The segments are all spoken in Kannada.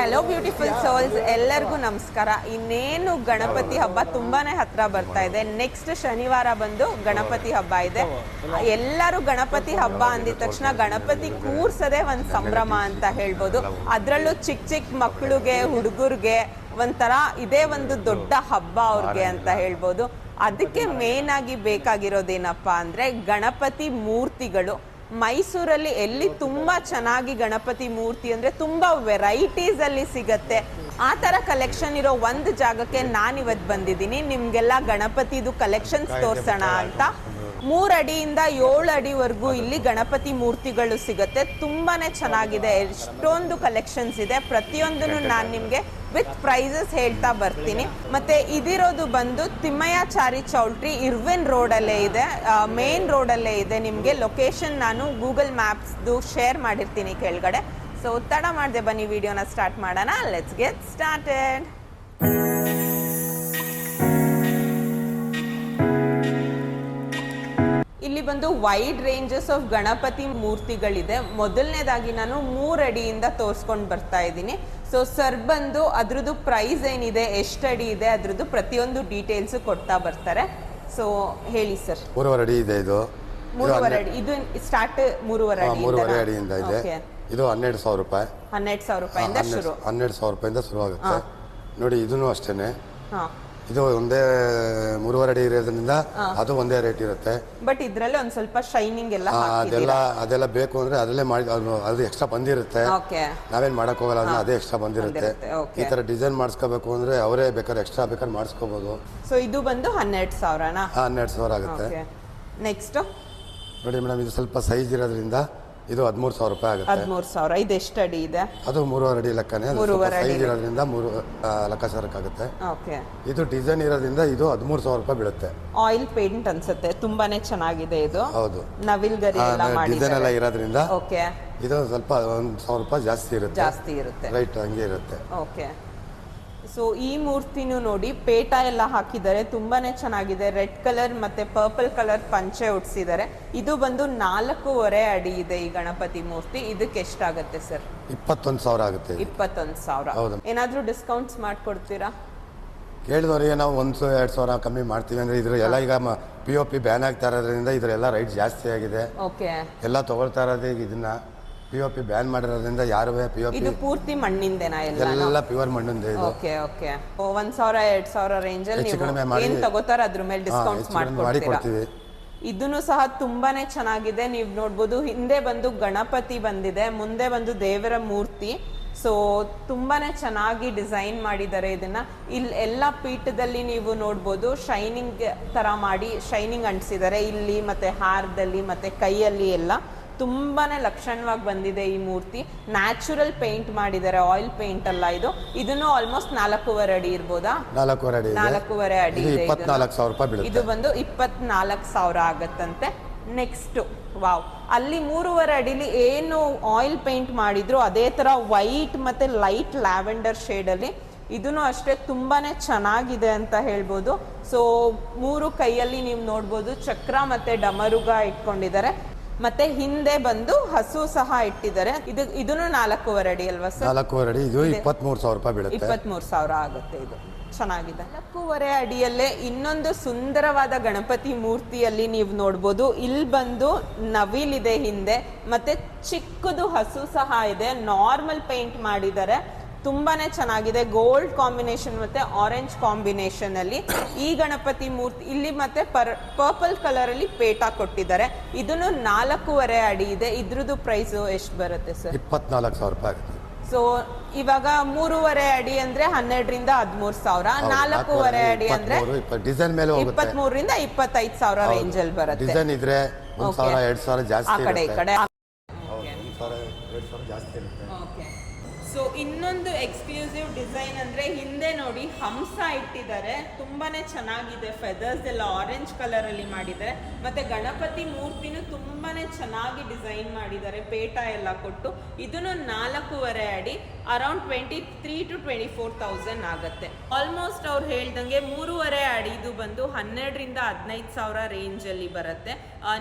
ಹಲೋ ಬ್ಯೂಟಿಫುಲ್ ಸೋಲ್ಸ್, ಎಲ್ಲರಿಗೂ ನಮಸ್ಕಾರ. ಇನ್ನೇನು ಗಣಪತಿ ಹಬ್ಬ ತುಂಬಾನೇ ಹತ್ರ ಬರ್ತಾ ಇದೆ. ನೆಕ್ಸ್ಟ್ ಶನಿವಾರ ಬಂದು ಗಣಪತಿ ಹಬ್ಬ ಇದೆ. ಎಲ್ಲರೂ ಗಣಪತಿ ಹಬ್ಬ ಅಂದಿದ ತಕ್ಷಣ ಗಣಪತಿ ಕೂರ್ಸೋದೇ ಒಂದು ಸಂಭ್ರಮ ಅಂತ ಹೇಳ್ಬೋದು. ಅದರಲ್ಲೂ ಚಿಕ್ಕ ಚಿಕ್ಕ ಮಕ್ಕಳಿಗೆ, ಹುಡುಗರಿಗೆ ಒಂಥರ ಇದೇ ಒಂದು ದೊಡ್ಡ ಹಬ್ಬ ಅವ್ರಿಗೆ ಅಂತ ಹೇಳ್ಬೋದು. ಅದಕ್ಕೆ ಮೇನ್ ಆಗಿ ಬೇಕಾಗಿರೋದೇನಪ್ಪ ಅಂದ್ರೆ ಗಣಪತಿ ಮೂರ್ತಿಗಳು. ಮೈಸೂರಲ್ಲಿ ಎಲ್ಲಿ ತುಂಬಾ ಚೆನ್ನಾಗಿ ಗಣಪತಿ ಮೂರ್ತಿ ಅಂದ್ರೆ ತುಂಬಾ ವೆರೈಟೀಸ್ ಅಲ್ಲಿ ಸಿಗತ್ತೆ. ಆ ತರ ಕಲೆಕ್ಷನ್ ಇರೋ ಒಂದು ಜಾಗಕ್ಕೆ ನಾನಿವತ್ತು ಬಂದಿದ್ದೀನಿ. ನಿಮ್ಗೆಲ್ಲ ಗಣಪತಿದು ಕಲೆಕ್ಷನ್ಸ್ ತೋರ್ಸೋಣ ಅಂತ. 3 ಅಡಿಯಿಂದ 7 ಅಡಿವರೆಗೂ ಇಲ್ಲಿ ಗಣಪತಿ ಮೂರ್ತಿಗಳು ಸಿಗುತ್ತೆ. ತುಂಬಾನೇ ಚೆನ್ನಾಗಿದೆ, ಎಷ್ಟೊಂದು ಕಲೆಕ್ಷನ್ಸ್ ಇದೆ. ಪ್ರತಿಯೊಂದನ್ನು ನಾನು ನಿಮ್ಗೆ ವಿತ್ ಪ್ರೈಸಸ್ ಹೇಳ್ತಾ ಬರ್ತೀನಿ. ಮತ್ತೆ ಇದಿರೋದು ಬಂದು ತಿಮ್ಮಯ್ಯಾಚಾರಿ ಚೌಲ್ಟ್ರಿ, ಇರ್ವಿನ್ ರೋಡಲ್ಲೇ ಇದೆ, ಮೇನ್ ರೋಡಲ್ಲೇ ಇದೆ. ನಿಮಗೆ ಲೊಕೇಶನ್ ನಾನು ಗೂಗಲ್ ಮ್ಯಾಪ್ಸ್ದು ಶೇರ್ ಮಾಡಿರ್ತೀನಿ ಕೆಳಗಡೆ. ಸೊ ತಡ ಮಾಡದೆ ಬನ್ನಿ, ವಿಡಿಯೋನ ಸ್ಟಾರ್ಟ್ ಮಾಡೋಣ. Let's get started. ಇಲ್ಲಿ ಬಂದು ವೈಡ್ ರೇಂಜಸ್ ಆಫ್ ಗಣಪತಿ ಮೂರ್ತಿಗಳಿದೆ. ಮೊದಲನೇದಾಗಿ ನಾನು 3 ಅಡಿಯಿಂದ ತೋರಿಸ್ಕೊಂಡು ಬರ್ತಾ ಇದ್ದೀನಿ. ಸೊ ಸರ್ ಬಂದು ಅದ್ರದ್ದು ಪ್ರೈಸ್ ಏನಿದೆ, ಎಷ್ಟು ಅಡಿ ಇದೆ, ಅದ್ರದ್ದು ಪ್ರತಿಯೊಂದು ಡೀಟೇಲ್ಸ್ ಕೊಡ್ತಾ ಬರ್ತಾರೆ. ಸೊ ಹೇಳಿ ಸರ್. 3.5 ಅಡಿ ಇದೆ. ಇದು 3.5 ಅಡಿ. ಇದು ಸ್ಟಾರ್ಟ್ 3.5 ಅಡಿಯಿಂದ ಇದೆ. ಇದು 12,000 ರೂಪಾಯಿ. 12,000 ರೂಪಾಯಿಂದ ಶುರು. 12,000 ರೂಪಾಯಿಂದ ಶುರು ಆಗುತ್ತೆ. ನೋಡಿ ಇದನ್ನು ಅಷ್ಟೇನೆ. ಇದು ಒಂದೇ 3.5 ಅಡಿ ಇರೋದ್ರಿಂದ ಅದು ಒಂದೇ ರೇಟ್ ಇರುತ್ತೆ. ಬಟ್ ಇದ್ರಲ್ಲಿ ಒಂದ್ ಸ್ವಲ್ಪ ಶೈನಿಂಗ್ ಎಲ್ಲ ಅದೆಲ್ಲ ಬೇಕು ಅಂದ್ರೆ ಅದರಲ್ಲೇ ಮಾಡಿ ಅದು ಎಕ್ಸ್ಟ್ರಾ ಬಂದಿರುತ್ತೆ. ನಾವೇನ್ ಮಾಡಕ್ ಹೋಗಲ್ಲ ಅಂದ್ರೆ ಅದೇ ಎಕ್ಸ್ಟ್ರಾ ಬಂದಿರುತ್ತೆ. ಈ ತರ ಡಿಸೈನ್ ಮಾಡಿಸ್ಕೋಬೇಕು ಅಂದ್ರೆ ಅವರೇ ಬೇಕಾದ್ರೆ ಎಕ್ಸ್ಟ್ರಾ ಬೇಕಾದ್ರೆ ಮಾಡಿಸ್ಕೋಬಹುದು. ಸೊ ಇದು ಬಂದು 12,000ನಾ? 12,000 ಆಗುತ್ತೆ. ನೆಕ್ಸ್ಟ್ ನೋಡಿ ಮೇಡಮ್, ಇದು ಸ್ವಲ್ಪ ಸೈಜ್ ಇರೋದ್ರಿಂದ ಇದು 13,000 ರೂಪಾಯಿ ಆಗುತ್ತೆ. 13,000. ಇದು ಎಷ್ಟು ಅಡಿ ಇದೆ? ಅದು 3.5 ಅಡಿ ಲೆಕ್ಕನೇ. ಸೈಜ್ ಇರೋದ್ರಿಂದ 3 ಲೆಕ್ಕಾಚಾರಕ್ಕಾಗುತ್ತೆ. ಇದು ಡಿಸೈನ್ ಇರೋದ್ರಿಂದ ಇದು 13,000 ರೂಪಾಯಿ ಬೀಳುತ್ತೆ. ಆಯಿಲ್ ಪೇಂಟ್ ಅನ್ಸುತ್ತೆ, ತುಂಬಾನೇ ಚೆನ್ನಾಗಿದೆ ಇದು. ಹೌದು, ನವಿಲ್ಗರಿ ಡಿಸೈನ್ ಎಲ್ಲ ಇರೋದ್ರಿಂದ ಇದು ಸ್ವಲ್ಪ 1,000 ರೂಪಾಯಿ ಜಾಸ್ತಿ ಇರುತ್ತೆ. ರೈಟ್, ಹಂಗೆ ಇರುತ್ತೆ. ಓಕೆ. ಸೊ ಈ ಮೂರ್ತಿನೂ ನೋಡಿ ಪೇಟ ಎಲ್ಲ ಹಾಕಿದ್ದಾರೆ, ತುಂಬಾನೇ ಚೆನ್ನಾಗಿದೆ. ರೆಡ್ ಕಲರ್ ಮತ್ತೆ ಪರ್ಪಲ್ ಕಲರ್ ಪಂಚೆ ಉಡ್ಸಿದ್ದಾರೆ. ಇದು ಬಂದು 4.5 ಅಡಿ ಇದೆ ಈ ಗಣಪತಿ ಮೂರ್ತಿ. ಇದಕ್ಕೆ ಎಷ್ಟಾಗುತ್ತೆ ಸರ್? 21,000 ಆಗುತ್ತೆ. 21,000. ಏನಾದ್ರೂ ಡಿಸ್ಕೌಂಟ್ಸ್ ಮಾಡ್ಕೊಡ್ತೀರಾ? ಕೇಳಿದವ್ರಿಗೆ ನಾವು 1,000-2,000 ಕಮ್ಮಿ ಮಾಡ್ತೀವಿ. ಅಂದ್ರೆ ಇದ್ರ ಎಲ್ಲ ಈಗ POP ಬ್ಯಾನ್ ಆಗ್ತಾ ಇರೋದ್ರಿಂದ ಇದ್ರೆಲ್ಲ ರೈಟ್ ಜಾಸ್ತಿ ಆಗಿದೆ. ಎಲ್ಲ ತಗೊಳ್ತಾ ಇರೋದು ಇದನ್ನ. POP ಬ್ಯಾನ್ ಮಾಡಿರೋದ್ರಿಂದ ಯಾರು POP. ಇದು ಪೂರ್ತಿ ಮಣ್ಣಿಂದೇನಾ? ಎಲ್ಲ ಪ್ಯೂರ್ ಮಣ್ಣಿಂದ ಇದು. ಓಕೆ. 1,000-2,000 ರೇಂಜ್ ಅಲ್ಲಿ ಏನ್ ತಗೋತಾರ ಅದ್ರ ಮೇಲೆ ಡಿಸ್ಕೌಂಟ್ಸ್ ಮಾಡ್ಕೊಡ್ತೀವಿ. ಇದನ್ನು ಸಹ ತುಂಬಾನೇ ಚೆನ್ನಾಗಿದೆ. ನೀವು ನೋಡ್ಬೋದು, ಹಿಂದೆ ಬಂದು ಗಣಪತಿ ಬಂದಿದೆ, ಮುಂದೆ ಬಂದು ದೇವರ ಮೂರ್ತಿ. ಸೊ ತುಂಬಾನೇ ಚೆನ್ನಾಗಿ ಡಿಸೈನ್ ಮಾಡಿದ್ದಾರೆ ಇದನ್ನ. ಇಲ್ಲಿ ಎಲ್ಲ ಪೀಠದಲ್ಲಿ ನೀವು ನೋಡ್ಬೋದು ಶೈನಿಂಗ್ ತರ ಮಾಡಿ ಶೈನಿಂಗ್ ಅಂಟಿಸಿದ್ದಾರೆ. ಇಲ್ಲಿ ಮತ್ತೆ ಹಾರದಲ್ಲಿ ಮತ್ತೆ ಕೈಯಲ್ಲಿ ಎಲ್ಲ ತುಂಬಾನೇ ಲಕ್ಷಣವಾಗಿ ಬಂದಿದೆ ಈ ಮೂರ್ತಿ. ನ್ಯಾಚುರಲ್ ಪೇಂಟ್ ಮಾಡಿದ್ದಾರೆ, ಆಯಿಲ್ ಪೇಂಟ್ ಅಲ್ಲ ಇದು. ಇದನ್ನು ಆಲ್ಮೋಸ್ಟ್ 4.5 ಅಡಿ ಇರ್ಬೋದಾ? 4.5 ಅಡಿ ಇದೆ. 24,000 ರೂಪಾಯಿ ಬೀಳುತ್ತೆ. ಇದು ಬಂದು 24,000 ಆಗತ್ತಂತೆ. ನೆಕ್ಸ್ಟ್, ವಾವ್, ಅಲ್ಲಿ 3.5 ಅಡಿಲಿ ಏನು ಆಯಿಲ್ ಪೇಂಟ್ ಮಾಡಿದ್ರು ಅದೇ ತರ ವೈಟ್ ಮತ್ತೆ ಲೈಟ್ ಲ್ಯಾವೆಂಡರ್ ಶೇಡ್ ಅಲ್ಲಿ. ಇದನ್ನು ಅಷ್ಟೇ ತುಂಬಾನೇ ಚೆನ್ನಾಗಿದೆ ಅಂತ ಹೇಳ್ಬೋದು. ಸೊ 3 ಕೈಯಲ್ಲಿ ನೀವು ನೋಡ್ಬೋದು ಚಕ್ರ ಮತ್ತೆ ಡಮರುಗ ಇಟ್ಕೊಂಡಿದ್ದಾರೆ. ಮತ್ತೆ ಹಿಂದೆ ಬಂದು ಹಸು ಸಹ ಇಟ್ಟಿದ್ದಾರೆ. ಇದನ್ನು 4.5 ಅಡಿ ಅಲ್ವಾ ಸರ್? 4.5 ಅಡಿ. ಇದು 23,000 ರೂಪಾಯಿ ಬೀಳುತ್ತೆ. 23,000 ಆಗುತ್ತೆ. ಇದು ಚೆನ್ನಾಗಿದೆ. 4.5 ಅಡಿಯಲ್ಲೇ ಇನ್ನೊಂದು ಸುಂದರವಾದ ಗಣಪತಿ ಮೂರ್ತಿಯಲ್ಲಿ ನೀವು ನೋಡ್ಬೋದು. ಇಲ್ಲಿ ಬಂದು ನವಿಲಿದೆ ಹಿಂದೆ, ಮತ್ತೆ ಚಿಕ್ಕದು ಹಸು ಸಹ ಇದೆ. ನಾರ್ಮಲ್ ಪೇಂಟ್ ಮಾಡಿದ್ದಾರೆ, ತುಂಬಾನೇ ಚೆನ್ನಾಗಿದೆ. ಗೋಲ್ಡ್ ಕಾಂಬಿನೇಷನ್ ಮತ್ತೆ ಆರೆಂಜ್ ಕಾಂಬಿನೇಷನ್ ಅಲ್ಲಿ ಈ ಗಣಪತಿ ಮೂರ್ತಿ. ಇಲ್ಲಿ ಮತ್ತೆ ಪರ್ಪಲ್ ಕಲರ್ ಅಲ್ಲಿ ಪೇಟ ಕೊಟ್ಟಿದ್ದಾರೆ. ಇದನ್ನು 4.5 ಅಡಿ ಇದೆ. ಇದ್ರದ್ದು ಪ್ರೈಸ್ ಎಷ್ಟು ಬರುತ್ತೆ ಸರ್? 24,000 ರೂಪಾಯಿ ಆಗುತ್ತೆ. ಸೊ ಇವಾಗ 3.5 ಅಡಿ ಅಂದ್ರೆ 12ರಿಂದ 13,000. 4.5 ಅಡಿ ಅಂದ್ರೆ ಡಿಸೈನ್ ಮೇಲೆ 23ರಿಂದ 25,000 ರೇಂಜ್ ಅಲ್ಲಿ ಬರುತ್ತೆ. ಡಿಸೈನ್ ಇದ್ರೆ 1,000-2,000 ಜಾಸ್ತಿ ಆ ಕಡೆ ಈ ಕಡೆ. 1,000-2,000 ಜಾಸ್ತಿ ಇರುತ್ತೆ. ಸೊ ಇನ್ನೊಂದು ಎಕ್ಸ್ಕ್ಲೂಸಿವ್ ಡಿಸೈನ್ ಅಂದ್ರೆ ಹಿಂದೆ ನೋಡಿ ಹಂಸ ಇಟ್ಟಿದ್ದಾರೆ, ತುಂಬಾನೇ ಚೆನ್ನಾಗಿದೆ. ಫೆದರ್ಸ್ ಎಲ್ಲ ಆರೆಂಜ್ ಕಲರ್ ಅಲ್ಲಿ ಮಾಡಿದ್ದಾರೆ. ಮತ್ತೆ ಗಣಪತಿ ಮೂರ್ತಿನೂ ತುಂಬಾನೇ ಚೆನ್ನಾಗಿ ಡಿಸೈನ್ ಮಾಡಿದ್ದಾರೆ, ಪೇಟ ಎಲ್ಲ ಕೊಟ್ಟು. ಇದನ್ನು 4.5 ಅಡಿ. ಅರೌಂಡ್ 23 to 24,000 ಆಗುತ್ತೆ. ಆಲ್ಮೋಸ್ಟ್ ಅವ್ರು ಹೇಳ್ದಂಗೆ 3.5 ಅಡಿದು ಬಂದು 12,000 to 15,000 ರೇಂಜಲ್ಲಿ ಬರುತ್ತೆ.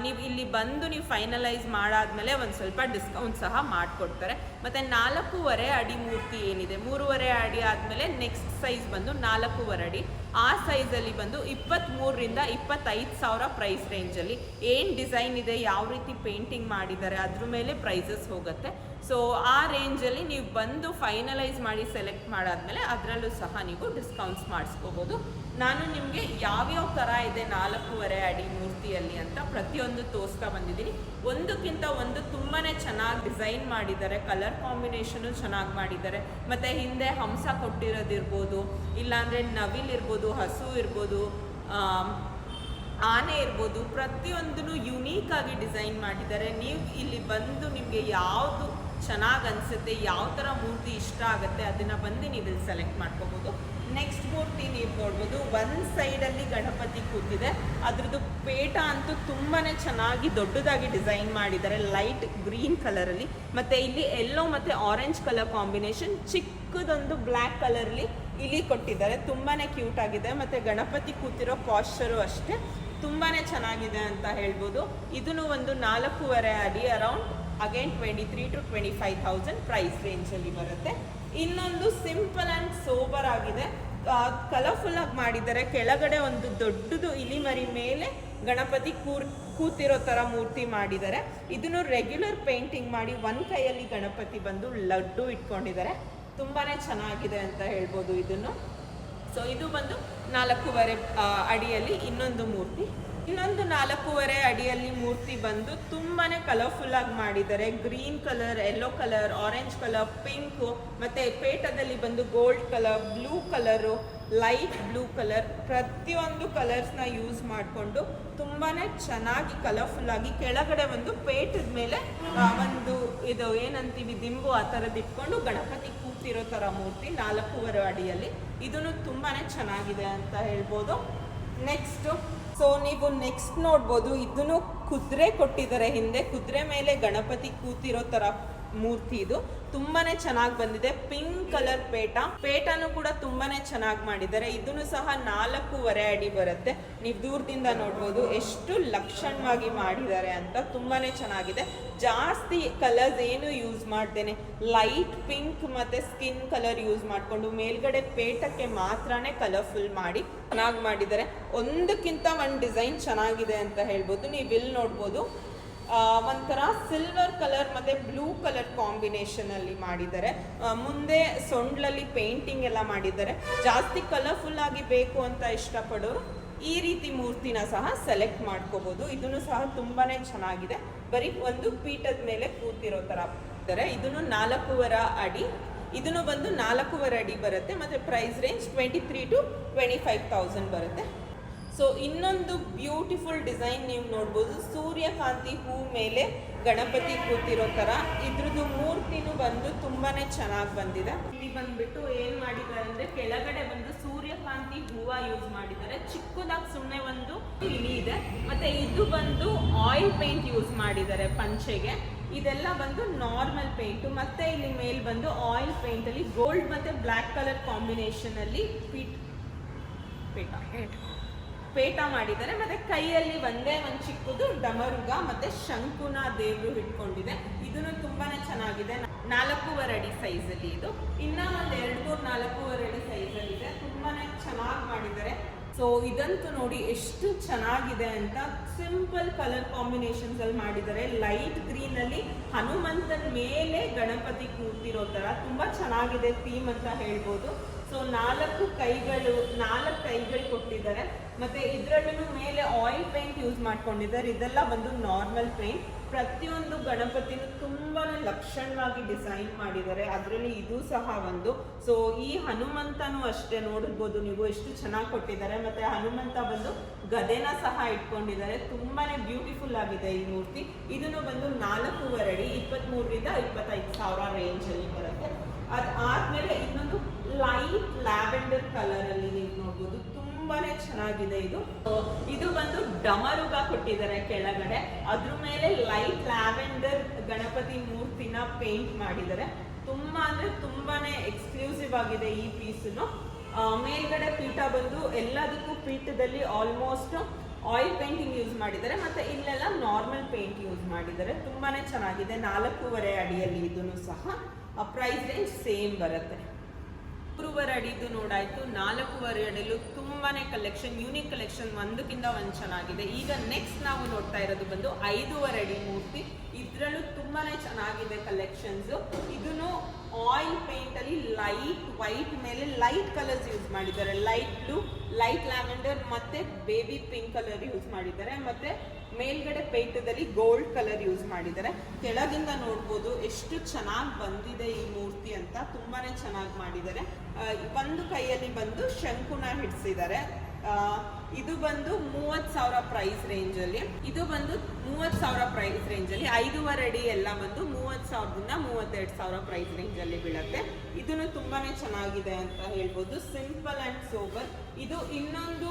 ನೀವು ಇಲ್ಲಿ ಬಂದು ನೀವು ಫೈನಲೈಸ್ ಮಾಡಾದ್ಮೇಲೆ ಒಂದು ಸ್ವಲ್ಪ ಡಿಸ್ಕೌಂಟ್ ಸಹ ಮಾಡಿಕೊಡ್ತಾರೆ. ಮತ್ತು 4.5 ಅಡಿ ಮೂರ್ತಿ ಏನಿದೆ, 3.5 ಅಡಿ ಆದಮೇಲೆ ನೆಕ್ಸ್ಟ್ ಸೈಜ್ ಬಂದು 4.5 ಅಡಿ. ಆ ಸೈಜಲ್ಲಿ ಬಂದು 23,000 to 25,000 ಪ್ರೈಸ್ ರೇಂಜಲ್ಲಿ. ಏನು ಡಿಸೈನ್ ಇದೆ, ಯಾವ ರೀತಿ ಪೇಂಟಿಂಗ್ ಮಾಡಿದ್ದಾರೆ ಅದ್ರ ಮೇಲೆ ಪ್ರೈಸಸ್ ಹೋಗುತ್ತೆ. ಸೊ ಆ ರೇಂಜಲ್ಲಿ ನೀವು ಬಂದು ಫೈನಲೈಸ್ ಮಾಡಿ ಸೆಲೆಕ್ಟ್ ಮಾಡಾದ್ಮೇಲೆ ಅದರಲ್ಲೂ ಸಹ ನೀವು ಡಿಸ್ಕೌಂಟ್ಸ್ ಮಾಡಿಸ್ಕೋಬೋದು. ನಾನು ನಿಮಗೆ ಯಾವ್ಯಾವ ಥರ ಇದೆ 4.5 ಅಡಿ ಮೂರ್ತಿಯಲ್ಲಿ ಅಂತ ಪ್ರತಿಯೊಂದು ತೋರಿಸ್ತಾ ಬಂದಿದ್ದೀನಿ. ಒಂದಕ್ಕಿಂತ ಒಂದು ತುಂಬಾ ಚೆನ್ನಾಗಿ ಡಿಸೈನ್ ಮಾಡಿದ್ದಾರೆ, ಕಲರ್ ಕಾಂಬಿನೇಷನು ಚೆನ್ನಾಗಿ ಮಾಡಿದ್ದಾರೆ. ಮತ್ತು ಹಿಂದೆ ಹಂಸ ಕೊಟ್ಟಿರೋದಿರ್ಬೋದು, ಇಲ್ಲಾಂದರೆ ನವಿಲ್ ಇರ್ಬೋದು, ಹಸು ಇರ್ಬೋದು, ಆನೆ ಇರ್ಬೋದು, ಪ್ರತಿಯೊಂದೂ ಯುನೀಕಾಗಿ ಡಿಸೈನ್ ಮಾಡಿದ್ದಾರೆ. ನೀವು ಇಲ್ಲಿ ಬಂದು ನಿಮಗೆ ಯಾವುದು ಚೆನ್ನಾಗಿ ಅನಿಸುತ್ತೆ, ಯಾವ ಥರ ಮೂರ್ತಿ ಇಷ್ಟ ಆಗುತ್ತೆ ಅದನ್ನು ಬಂದು ನೀವು ಇಲ್ಲಿ ಸೆಲೆಕ್ಟ್ ಮಾಡ್ಕೋಬೋದು. ನೆಕ್ಸ್ಟ್ ಮೂರ್ತಿ ನೀವು ನೋಡ್ಬೋದು, ಒಂದು ಸೈಡಲ್ಲಿ ಗಣಪತಿ ಕೂತಿದೆ. ಅದ್ರದ್ದು ಪೇಟ ಅಂತೂ ತುಂಬಾ ಚೆನ್ನಾಗಿ ದೊಡ್ಡದಾಗಿ ಡಿಸೈನ್ ಮಾಡಿದ್ದಾರೆ, ಲೈಟ್ ಗ್ರೀನ್ ಕಲರಲ್ಲಿ. ಮತ್ತು ಇಲ್ಲಿ ಯೆಲ್ಲೋ ಮತ್ತು ಆರೆಂಜ್ ಕಲರ್ ಕಾಂಬಿನೇಷನ್, ಚಿಕ್ಕದೊಂದು ಬ್ಲ್ಯಾಕ್ ಕಲರ್ಲಿ ಇಲ್ಲಿ ಕೊಟ್ಟಿದ್ದಾರೆ. ತುಂಬಾ ಕ್ಯೂಟ್ ಆಗಿದೆ. ಮತ್ತು ಗಣಪತಿ ಕೂತಿರೋ ಪಾಶ್ಚರು ಅಷ್ಟೇ ತುಂಬಾ ಚೆನ್ನಾಗಿದೆ ಅಂತ ಹೇಳ್ಬೋದು. ಇದನ್ನು ಒಂದು 4.5 ಅಡಿ, ಅರೌಂಡ್ ಅಗೇನ್ 23 to 25,000 ಪ್ರೈಸ್ ರೇಂಜಲ್ಲಿ ಬರುತ್ತೆ. ಇನ್ನೊಂದು ಸಿಂಪಲ್ ಆ್ಯಂಡ್ ಸೋಬರ್ ಆಗಿದೆ, ಕಲರ್ಫುಲ್ ಆಗಿ ಮಾಡಿದ್ದಾರೆ. ಕೆಳಗಡೆ ಒಂದು ದೊಡ್ಡದು ಇಲಿಮರಿ ಮೇಲೆ ಗಣಪತಿ ಕೂತಿರೋ ಥರ ಮೂರ್ತಿ ಮಾಡಿದ್ದಾರೆ. ಇದನ್ನು ರೆಗ್ಯುಲರ್ ಪೇಂಟಿಂಗ್ ಮಾಡಿ ಒಂದು ಕೈಯಲ್ಲಿ ಗಣಪತಿ ಬಂದು ಲಡ್ಡು ಇಟ್ಕೊಂಡಿದ್ದಾರೆ. ತುಂಬಾ ಚೆನ್ನಾಗಿದೆ ಅಂತ ಹೇಳ್ಬೋದು ಇದನ್ನು. ಸೊ ಇದು ಬಂದು 4.5 ಅಡಿಯಲ್ಲಿ ಇನ್ನೊಂದು ಮೂರ್ತಿ. ಇನ್ನೊಂದು 4.5 ಅಡಿಯಲ್ಲಿ ಮೂರ್ತಿ ಬಂದು ತುಂಬಾ ಕಲರ್ಫುಲ್ಲಾಗಿ ಮಾಡಿದ್ದಾರೆ. Green colour, yellow colour, orange colour, pink, ಮತ್ತು ಪೇಟದಲ್ಲಿ ಬಂದು gold colour, blue colour, light blue colour, ಪ್ರತಿಯೊಂದು ಕಲರ್ಸ್ನ ಯೂಸ್ ಮಾಡಿಕೊಂಡು ತುಂಬಾ ಚೆನ್ನಾಗಿ ಕಲರ್ಫುಲ್ಲಾಗಿ ಕೆಳಗಡೆ ಒಂದು ಪೇಟದ ಮೇಲೆ ಒಂದು ಇದು ಏನಂತೀವಿ ದಿಂಬು ಆ ಥರದ್ದು ಇಟ್ಕೊಂಡು ಗಣಪತಿ ಕೂತಿರೋ ಥರ ಮೂರ್ತಿ 4.5 ಅಡಿಯಲ್ಲಿ. ಇದನ್ನು ತುಂಬಾ ಚೆನ್ನಾಗಿದೆ ಅಂತ ಹೇಳ್ಬೋದು. ನೆಕ್ಸ್ಟು ಸೊ ನೀವು ನೆಕ್ಸ್ಟ್ ನೋಡ್ಬೋದು, ಇದನ್ನು ಕುದುರೆ ಕೊಟ್ಟಿದ್ದಾರೆ. ಹಿಂದೆ ಕುದುರೆ ಮೇಲೆ ಗಣಪತಿ ಕೂತಿರೋ ಥರ ಮೂರ್ತಿ. ಇದು ತುಂಬಾ ಚೆನ್ನಾಗಿ ಬಂದಿದೆ. ಪಿಂಕ್ ಕಲರ್ ಪೇಟನೂ ಕೂಡ ತುಂಬಾ ಚೆನ್ನಾಗಿ ಮಾಡಿದ್ದಾರೆ. ಇದನ್ನು ಸಹ 4.5 ಅಡಿ ಬರುತ್ತೆ. ನೀವು ದೂರದಿಂದ ನೋಡ್ಬೋದು ಎಷ್ಟು ಲಕ್ಷಣವಾಗಿ ಮಾಡಿದ್ದಾರೆ ಅಂತ. ತುಂಬಾ ಚೆನ್ನಾಗಿದೆ. ಜಾಸ್ತಿ ಕಲರ್ಸ್ ಏನು ಯೂಸ್ ಮಾಡ್ದೇನೆ ಲೈಟ್ ಪಿಂಕ್ ಮತ್ತು ಸ್ಕಿನ್ ಕಲರ್ ಯೂಸ್ ಮಾಡಿಕೊಂಡು ಮೇಲ್ಗಡೆ ಪೇಟಕ್ಕೆ ಮಾತ್ರನೇ ಕಲರ್ಫುಲ್ ಮಾಡಿ ಚೆನ್ನಾಗಿ ಮಾಡಿದ್ದಾರೆ. ಒಂದಕ್ಕಿಂತ ಒಂದು ಡಿಸೈನ್ ಚೆನ್ನಾಗಿದೆ ಅಂತ ಹೇಳ್ಬೋದು. ನೀವು ಇಲ್ಲಿ ನೋಡ್ಬೋದು, ಒಂಥರ ಸಿಲ್ವರ್ ಕಲರ್ ಮತ್ತು ಬ್ಲೂ ಕಲರ್ ಕಾಂಬಿನೇಷನಲ್ಲಿ ಮಾಡಿದ್ದಾರೆ. ಮುಂದೆ ಸೊಂಡ್ಲಲ್ಲಿ ಪೇಂಟಿಂಗ್ ಎಲ್ಲ ಮಾಡಿದ್ದಾರೆ. ಜಾಸ್ತಿ ಕಲರ್ಫುಲ್ ಆಗಿ ಬೇಕು ಅಂತ ಇಷ್ಟಪಡೋರು ಈ ರೀತಿ ಮೂರ್ತಿನ ಸಹ ಸೆಲೆಕ್ಟ್ ಮಾಡ್ಕೋಬೋದು. ಇದನ್ನು ಸಹ ತುಂಬಾ ಚೆನ್ನಾಗಿದೆ. ಬರೀ ಒಂದು ಪೀಠದ ಮೇಲೆ ಕೂತಿರೋ ಥರ ಇದ್ದಾರೆ. ಇದನ್ನು 4.5 ಅಡಿ. ಇದನ್ನು ಬಂದು 4.5 ಅಡಿ ಬರುತ್ತೆ. ಮತ್ತು ಪ್ರೈಸ್ ರೇಂಜ್ 23 to 25,000 ಬರುತ್ತೆ. ಸೊ ಇನ್ನೊಂದು ಬ್ಯೂಟಿಫುಲ್ ಡಿಸೈನ್ ನೀವು ನೋಡ್ಬೋದು, ಸೂರ್ಯಕಾಂತಿ ಹೂ ಮೇಲೆ ಗಣಪತಿ ಕೂತಿರೋ ಥರ. ಇದ್ರದ್ದು ಮೂರ್ತಿನೂ ಬಂದು ತುಂಬಾ ಚೆನ್ನಾಗಿ ಬಂದಿದೆ. ಇಲ್ಲಿ ಬಂದ್ಬಿಟ್ಟು ಏನು ಮಾಡಿದ್ದಾರೆ ಅಂದರೆ ಕೆಳಗಡೆ ಬಂದು ಸೂರ್ಯಕಾಂತಿ ಹೂವು ಯೂಸ್ ಮಾಡಿದ್ದಾರೆ. ಚಿಕ್ಕದಾಗಿ ಸುಮ್ಮನೆ ಒಂದು ಇಲಿ ಇದೆ. ಮತ್ತು ಇದು ಬಂದು ಆಯಿಲ್ ಪೇಂಟ್ ಯೂಸ್ ಮಾಡಿದ್ದಾರೆ ಪಂಚೆಗೆ. ಇದೆಲ್ಲ ಬಂದು ನಾರ್ಮಲ್ ಪೇಂಟು. ಮತ್ತು ಇಲ್ಲಿ ಮೇಲೆ ಬಂದು ಆಯಿಲ್ ಪೇಂಟಲ್ಲಿ ಗೋಲ್ಡ್ ಮತ್ತು ಬ್ಲ್ಯಾಕ್ ಕಲರ್ ಕಾಂಬಿನೇಷನಲ್ಲಿ ಪೇಟ ಮಾಡಿದ್ದಾರೆ. ಮತ್ತು ಕೈಯಲ್ಲಿ ಒಂದೇ ಒಂದು ಚಿಕ್ಕದು ಡಮರುಗ ಮತ್ತು ಶಂಕುನ ದೇವರು ಇಟ್ಕೊಂಡಿದೆ. ಇದನ್ನು ತುಂಬಾ ಚೆನ್ನಾಗಿದೆ. 4.5 ಅಡಿ ಸೈಜಲ್ಲಿ ಇದು. ಇನ್ನೂ ಒಂದು 2-3 4.5 ಅಡಿ ಸೈಜಲ್ಲಿದೆ. ತುಂಬಾ ಚೆನ್ನಾಗಿ ಮಾಡಿದ್ದಾರೆ. ಸೊ ಇದಂತೂ ನೋಡಿ ಎಷ್ಟು ಚೆನ್ನಾಗಿದೆ ಅಂತ. ಸಿಂಪಲ್ ಕಲರ್ ಕಾಂಬಿನೇಷನ್ಸ್ ಅಲ್ಲಿ ಮಾಡಿದ್ದಾರೆ. ಲೈಟ್ ಗ್ರೀನ್ ಅಲ್ಲಿ ಹನುಮಂತನ ಮೇಲೆ ಗಣಪತಿ ಕೂತಿರೋ ಥರ ತುಂಬಾ ಚೆನ್ನಾಗಿದೆ ಥೀಮ್ ಅಂತ ಹೇಳ್ಬೋದು. ಸೊ 4 ಕೈಗಳು ಕೊಟ್ಟಿದ್ದಾರೆ. ಮತ್ತು ಇದರಲ್ಲೂ ಮೇಲೆ ಆಯಿಲ್ ಪೇಂಟ್ ಯೂಸ್ ಮಾಡ್ಕೊಂಡಿದ್ದಾರೆ. ಇದೆಲ್ಲ ಬಂದು ನಾರ್ಮಲ್ ಪೇಂಟ್. ಪ್ರತಿಯೊಂದು ಗಣಪತಿನೂ ತುಂಬಾ ಲಕ್ಷಣವಾಗಿ ಡಿಸೈನ್ ಮಾಡಿದ್ದಾರೆ. ಅದರಲ್ಲಿ ಇದು ಸಹ ಒಂದು. ಸೊ ಈ ಹನುಮಂತನೂ ಅಷ್ಟೇ ನೋಡಿರ್ಬೋದು ನೀವು ಎಷ್ಟು ಚೆನ್ನಾಗಿ ಕೊಟ್ಟಿದ್ದಾರೆ. ಮತ್ತು ಹನುಮಂತ ಬಂದು ಗದೆನ ಸಹ ಇಟ್ಕೊಂಡಿದ್ದಾರೆ. ತುಂಬಾ ಬ್ಯೂಟಿಫುಲ್ ಆಗಿದೆ ಈ ಮೂರ್ತಿ. ಇದನ್ನು ಬಂದು 4.5 ಅಡಿ, 23,000 to 25,000 ರೇಂಜಲ್ಲಿ ಬರುತ್ತೆ. ಅದಾದ್ಮೇಲೆ ಇನ್ನೊಂದು ಲೈಟ್ ಲ್ಯಾವೆಂಡರ್ ಕಲರಲ್ಲಿ ನೀವು ನೋಡ್ಬೋದು, ತುಂಬಾನೇ ಚೆನ್ನಾಗಿದೆ. ಇದು ಬಂದು ಡಮರುಗ ಕೊಟ್ಟಿದ್ದಾರೆ ಕೆಳಗಡೆ. ಅದ್ರ ಮೇಲೆ ಲೈಟ್ ಲ್ಯಾವೆಂಡರ್ ಗಣಪತಿ ಮೂರ್ತಿನ ಪೇಂಟ್ ಮಾಡಿದ್ದಾರೆ. ತುಂಬಾ ಅಂದ್ರೆ ತುಂಬಾನೇ ಎಕ್ಸ್ಕ್ಲೂಸಿವ್ ಆಗಿದೆ ಈ ಪೀಸನ್ನು. ಮೇಲ್ಗಡೆ ಪೀಠ ಬಂದು ಎಲ್ಲದಕ್ಕೂ ಪೀಠದಲ್ಲಿ ಆಲ್ಮೋಸ್ಟ್ ಆಯಿಲ್ ಪೇಂಟಿಂಗ್ ಯೂಸ್ ಮಾಡಿದ್ದಾರೆ, ಮತ್ತೆ ಇಲ್ಲೆಲ್ಲ ನಾರ್ಮಲ್ ಪೇಂಟ್ ಯೂಸ್ ಮಾಡಿದ್ದಾರೆ. ತುಂಬಾನೇ ಚೆನ್ನಾಗಿದೆ. 4.5 ಅಡಿಯಲ್ಲಿ ಇದನ್ನು ಸಹ ಪ್ರೈಸ್ ರೇಂಜ್ ಸೇಮ್ ಬರುತ್ತೆ. 3.5 ಅಡಿದು ನೋಡಾಯ್ತು. 4.5 ಅಡಿಯಲ್ಲೂ ತುಂಬಾನೇ ಕಲೆಕ್ಷನ್, ಯೂನಿಕ್ ಕಲೆಕ್ಷನ್, ಒಂದಕ್ಕಿಂತ ಒಂದು ಚೆನ್ನಾಗಿದೆ. ಈಗ ನೆಕ್ಸ್ಟ್ ನಾವು ನೋಡ್ತಾ ಇರೋದು ಬಂದು 5.5 ಅಡಿ ಮೂರ್ತಿ. ಇದ್ರಲ್ಲೂ ತುಂಬಾನೇ ಚೆನ್ನಾಗಿದೆ ಕಲೆಕ್ಷನ್ಸ್. ಇದನ್ನು ಆಯಿಲ್ ಪೇಂಟ್ ಅಲ್ಲಿ ಲೈಟ್ ವೈಟ್ ಮೇಲೆ ಲೈಟ್ ಕಲರ್ಸ್ ಯೂಸ್ ಮಾಡಿದ್ದಾರೆ. ಲೈಟ್ ಬ್ಲೂ, ಲೈಟ್ ಲ್ಯಾವೆಂಡರ್ ಮತ್ತೆ ಬೇಬಿ ಪಿಂಕ್ ಕಲರ್ ಯೂಸ್ ಮಾಡಿದ್ದಾರೆ. ಮತ್ತೆ ಮೇಲ್ಗಡೆ ಪೇಂಟದಲ್ಲಿ ಗೋಲ್ಡ್ ಕಲರ್ ಯೂಸ್ ಮಾಡಿದ್ದಾರೆ. ಕೆಳಗಿಂದ ನೋಡ್ಬೋದು ಎಷ್ಟು ಚೆನ್ನಾಗಿ ಬಂದಿದೆ ಈ ಮೂರ್ತಿ ಅಂತ. ತುಂಬಾನೇ ಚೆನ್ನಾಗಿ ಮಾಡಿದ್ದಾರೆ. ಒಂದು ಕೈಯಲ್ಲಿ ಬಂದು ಶಂಕುನ ಹಿಡಿಸಿದ್ದಾರೆ. ಇದು ಬಂದು 30,000 ಪ್ರೈಸ್ ರೇಂಜ್ ಅಲ್ಲಿ. ಇದು ಬಂದು 30,000 ಪ್ರೈಸ್ ರೇಂಜ್ ಅಲ್ಲಿ. 5.5 ಅಡಿ ಎಲ್ಲ ಬಂದು 30,000ದಿಂದ 32,000 ಪ್ರೈಸ್ ರೇಂಜ್ ಅಲ್ಲಿ ಬೀಳುತ್ತೆ. ಇದನ್ನು ತುಂಬಾನೇ ಚೆನ್ನಾಗಿದೆ ಅಂತ ಹೇಳ್ಬೋದು. Simple and sober. ಇದು ಇನ್ನೊಂದು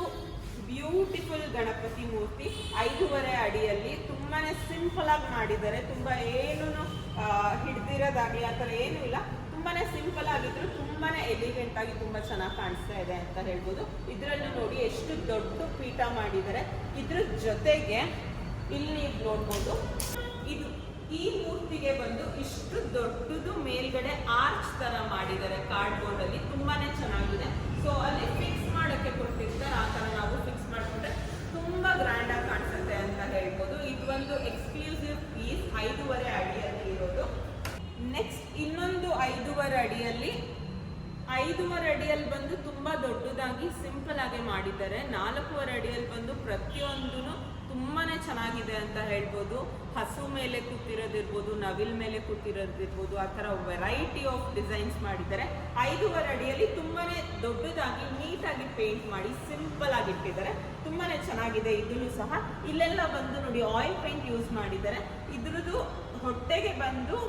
ಬ್ಯೂಟಿಫುಲ್ ಗಣಪತಿ ಮೂರ್ತಿ. 5.5 ಅಡಿಯಲ್ಲಿ ತುಂಬಾನೇ ಸಿಂಪಲ್ ಆಗಿ ಮಾಡಿದ್ದಾರೆ. ತುಂಬಾ ಏನು ಹಿಡ್ದಿರೋದಾಗ್ಲಿ ಆ ಥರ ಏನೂ ಇಲ್ಲ. ತುಂಬಾನೇ ಸಿಂಪಲ್ ಆಗಿದ್ರು ತುಂಬಾನೇ ಎಲಿಗೆಂಟ್ ಆಗಿ ತುಂಬಾ ಚೆನ್ನಾಗಿ ಕಾಣಿಸ್ತಾ ಇದೆ ಅಂತ ಹೇಳ್ಬೋದು. ಇದರಲ್ಲೂ ನೋಡಿ ಎಷ್ಟು ದೊಡ್ಡ ಪೀಠ ಮಾಡಿದ್ದಾರೆ. ಇದ್ರ ಜೊತೆಗೆ ಇಲ್ಲಿ ನೀವು ನೋಡ್ಬೋದು, ಇದು ಈ ಮೂರ್ತಿಗೆ ಬಂದು ಇಷ್ಟು ದೊಡ್ಡದು ಮೇಲ್ಗಡೆ ಆರ್ಚ್ ತರ ಮಾಡಿದ್ದಾರೆ ಕಾರ್ಡ್ಬೋರ್ಡ್ ಅಲ್ಲಿ. ತುಂಬಾನೇ ಚೆನ್ನಾಗಿದೆ. ಸೊ ಅಲ್ಲಿ ಫಿಕ್ಸ್ ಮಾಡೋಕ್ಕೆ ಕೊಟ್ಟಿರ್ತಾರೆ, ಆ ತರ ನಾವು ಫಿಕ್ಸ್ ಮಾಡ್ಕೊಂಡ್ರೆ ತುಂಬಾ ಗ್ರ್ಯಾಂಡ್ ಆಗಿ ಕಾಣಿಸುತ್ತೆ ಅಂತ ಹೇಳ್ಬೋದು. ಇದು ಒಂದು ಎಕ್ಸ್ಕ್ಲೂಸಿವ್ ಪೀಸ್ 5.5 ಅಡಿಯಲ್ಲಿ ಇರೋದು. ನೆಕ್ಸ್ಟ್ ಇನ್ನೊಂದು 5.5 ಅಡಿಯಲ್ಲಿ 5.5 ಅಡಿಯಲ್ಲಿ ಬಂದು ತುಂಬಾ ದೊಡ್ಡದಾಗಿ ಸಿಂಪಲ್ ಆಗಿ ಮಾಡಿದ್ದಾರೆ. 4.5 ಅಡಿಯಲ್ಲಿ ಬಂದು ಪ್ರತಿಯೊಂದು ತುಂಬಾನೇ ಚೆನ್ನಾಗಿದೆ ಅಂತ ಹೇಳ್ಬೋದು. ಹಸು ಮೇಲೆ ಕೂತಿರೋದಿರ್ಬೋದು, ನವಿಲ್ ಮೇಲೆ ಕೂತಿರೋದಿರ್ಬೋದು, ಆ ಥರ ವೆರೈಟಿ ಆಫ್ ಡಿಸೈನ್ಸ್ ಮಾಡಿದ್ದಾರೆ. 5.5 ಅಡಿಯಲ್ಲಿ ತುಂಬಾನೇ ದೊಡ್ಡದಾಗಿ ನೀಟಾಗಿ ಪೇಂಟ್ ಮಾಡಿ ಸಿಂಪಲ್ ಆಗಿ ಇಟ್ಟಿದ್ದಾರೆ. ತುಂಬಾನೇ ಚೆನ್ನಾಗಿದೆ ಇದನ್ನು ಸಹ. ಇಲ್ಲೆಲ್ಲ ಬಂದು ನೋಡಿ ಆಯಿಲ್ ಪೇಂಟ್ ಯೂಸ್ ಮಾಡಿದ್ದಾರೆ. ಇದ್ರದ್ದು ಹೊಟ್ಟೆಗೆ ಬಂದು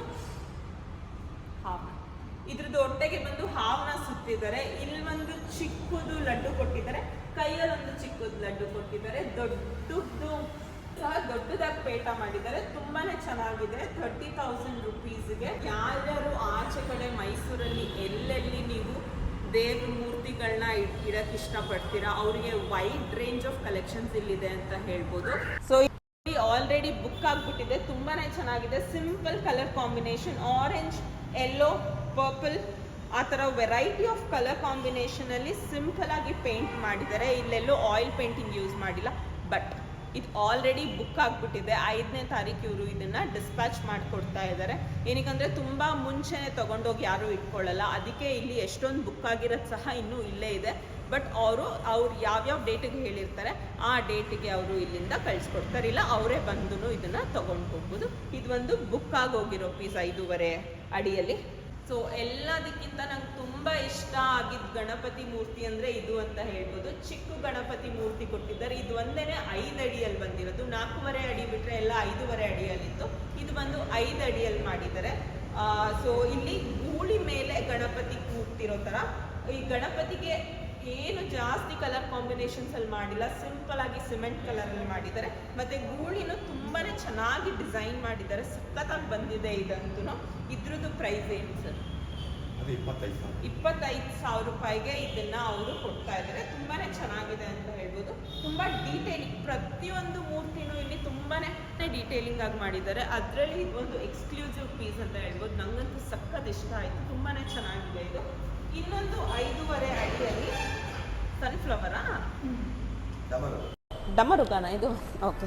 ಹೊಟ್ಟೆಗೆ ಬಂದು ಹಾವನ್ನ ಸುತ್ತಿದ್ದಾರೆ. ಇಲ್ಲಿ ಒಂದು ಚಿಕ್ಕದು ಲಡ್ಡು ಕೊಟ್ಟಿದ್ದಾರೆ, ಕೈಯಲ್ಲಿ ಒಂದು ಚಿಕ್ಕದು ಲಡ್ಡು ಕೊಟ್ಟಿದ್ದಾರೆ. ದೊಡ್ಡದು ಸಹ ದೊಡ್ಡದಾಗಿ ಪೇಟ ಮಾಡಿದ್ದಾರೆ. ತುಂಬಾನೇ ಚೆನ್ನಾಗಿದೆ. 30,000 ರುಪೀಸ್ಗೆ. ಯಾರ್ಯಾರು ಆಚೆ ಕಡೆ ಮೈಸೂರಲ್ಲಿ ಎಲ್ಲೆಲ್ಲಿ ನೀವು ದೇವ್ರ ಮೂರ್ತಿಗಳನ್ನ ಇಡಕ್ಕೆ ಇಷ್ಟಪಡ್ತೀರಾ ಅವರಿಗೆ ವೈಡ್ ರೇಂಜ್ ಆಫ್ ಕಲೆಕ್ಷನ್ಸ್ ಇಲ್ಲಿದೆ ಅಂತ ಹೇಳ್ಬೋದು. ಸೊ ಆಲ್ರೆಡಿ ಬುಕ್ ಆಗ್ಬಿಟ್ಟಿದೆ. ತುಂಬಾನೇ ಚೆನ್ನಾಗಿದೆ. Simple colour combination, orange, yellow, purple, ಆ ಥರ ವೆರೈಟಿ ಆಫ್ ಕಲರ್ ಕಾಂಬಿನೇಷನ್ ಅಲ್ಲಿ ಸಿಂಪಲ್ ಆಗಿ ಪೇಂಟ್ ಮಾಡಿದ್ದಾರೆ. ಇಲ್ಲೆಲ್ಲೂ ಆಯಿಲ್ ಪೇಂಟಿಂಗ್ ಯೂಸ್ ಮಾಡಿಲ್ಲ. ಬಟ್ ಇದು ಆಲ್ರೆಡಿ ಬುಕ್ ಆಗಿಬಿಟ್ಟಿದೆ. 5ನೇ ತಾರೀಕು ಇವರು ಇದನ್ನ ಡಿಸ್ಪ್ಯಾಚ್ ಮಾಡಿಕೊಡ್ತಾ ಇದ್ದಾರೆ. ಏನಕ್ಕಂದ್ರೆ ತುಂಬಾ ಮುಂಚೆನೆ ತಗೊಂಡೋಗಿ ಯಾರು ಇಟ್ಕೊಳ್ಳಲ್ಲ. ಅದಕ್ಕೆ ಇಲ್ಲಿ ಎಷ್ಟೊಂದು ಬುಕ್ ಆಗಿರೋದು ಸಹ ಇನ್ನೂ ಇಲ್ಲೇ ಇದೆ. ಬಟ್ ಅವ್ರು ಯಾವ್ಯಾವ ಡೇಟಿಗೆ ಹೇಳಿರ್ತಾರೆ ಆ ಡೇಟಿಗೆ ಅವರು ಇಲ್ಲಿಂದ ಕಳಿಸ್ಕೊಡ್ತಾರೆ. ಇಲ್ಲ ಅವರೇ ಬಂದು ಇದನ್ನ ತಗೊಂಡು ಹೋಗ್ಬೋದು. ಇದು ಒಂದು ಬುಕ್ ಆಗೋಗಿರೋ ಪೀಸ್ 5.5 ಅಡಿಯಲ್ಲಿ. ಸೊ ಎಲ್ಲದಕ್ಕಿಂತ ನಂಗೆ ತುಂಬ ಇಷ್ಟ ಆಗಿದ್ದ ಗಣಪತಿ ಮೂರ್ತಿ ಅಂದರೆ ಇದು ಅಂತ ಹೇಳ್ಬೋದು. ಚಿಕ್ಕ ಗಣಪತಿ ಮೂರ್ತಿ ಕೊಟ್ಟಿದ್ದಾರೆ. ಇದು ಒಂದೇನೆ 5 ಅಡಿಯಲ್ಲಿ ಬಂದಿರೋದು. 4.5 ಅಡಿ ಬಿಟ್ಟರೆ ಎಲ್ಲ 5.5 ಅಡಿಯಲ್ಲಿತ್ತು. ಇದು ಬಂದು 5 ಅಡಿಯಲ್ಲಿ ಮಾಡಿದ್ದಾರೆ. ಸೊ ಇಲ್ಲಿ ಗೂಳಿ ಮೇಲೆ ಗಣಪತಿ ಕೂಗ್ತಿರೋ ಥರ. ಈ ಗಣಪತಿಗೆ ಏನು ಜಾಸ್ತಿ ಕಲರ್ ಕಾಂಬಿನೇಷನ್ಸ್ ಅಲ್ಲಿ ಮಾಡಿಲ್ಲ. ಸಿಂಪಲ್ ಆಗಿ ಸಿಮೆಂಟ್ ಕಲರ್ ಅಲ್ಲಿ ಮಾಡಿದ್ದಾರೆ. ಮತ್ತೆ ಗೂಳಿನೂ ತುಂಬಾನೇ ಚೆನ್ನಾಗಿ ಡಿಸೈನ್ ಮಾಡಿದ್ದಾರೆ. ಸಖತ್ತಾಗಿ ಬಂದಿದೆ ಇದಂತೂ. ಇದ್ರದ್ದು ಪ್ರೈಸ್ ಏನು ಸರ್? 25,000 ರೂಪಾಯಿಗೆ ಇದನ್ನ ಅವರು ಕೊಡ್ತಾ ಇದ್ದಾರೆ. ತುಂಬಾನೇ ಚೆನ್ನಾಗಿದೆ ಅಂತ ಹೇಳ್ಬೋದು. ತುಂಬಾ ಡೀಟೇಲಿಂಗ್, ಪ್ರತಿಯೊಂದು ಮೂರ್ತಿನೂ ಇಲ್ಲಿ ತುಂಬಾನೇ ಡೀಟೇಲಿಂಗ್ ಆಗಿ ಮಾಡಿದ್ದಾರೆ. ಅದರಲ್ಲಿ ಇದೊಂದು ಎಕ್ಸ್ಕ್ಲೂಸಿವ್ ಪೀಸ್ ಅಂತ ಹೇಳ್ಬೋದು. ನಂಗಂತೂ ಸಖತ್ ಇಷ್ಟ ಆಯ್ತು. ತುಂಬಾನೇ ಚೆನ್ನಾಗಿದೆ ಇದು. ಇನ್ನೊಂದು 5.5 ಅಡಿಯಲ್ಲಿ ಸನ್ಫ್ಲವರಾ ಡಮರುಗಾನ ಇದು. ಓಕೆ.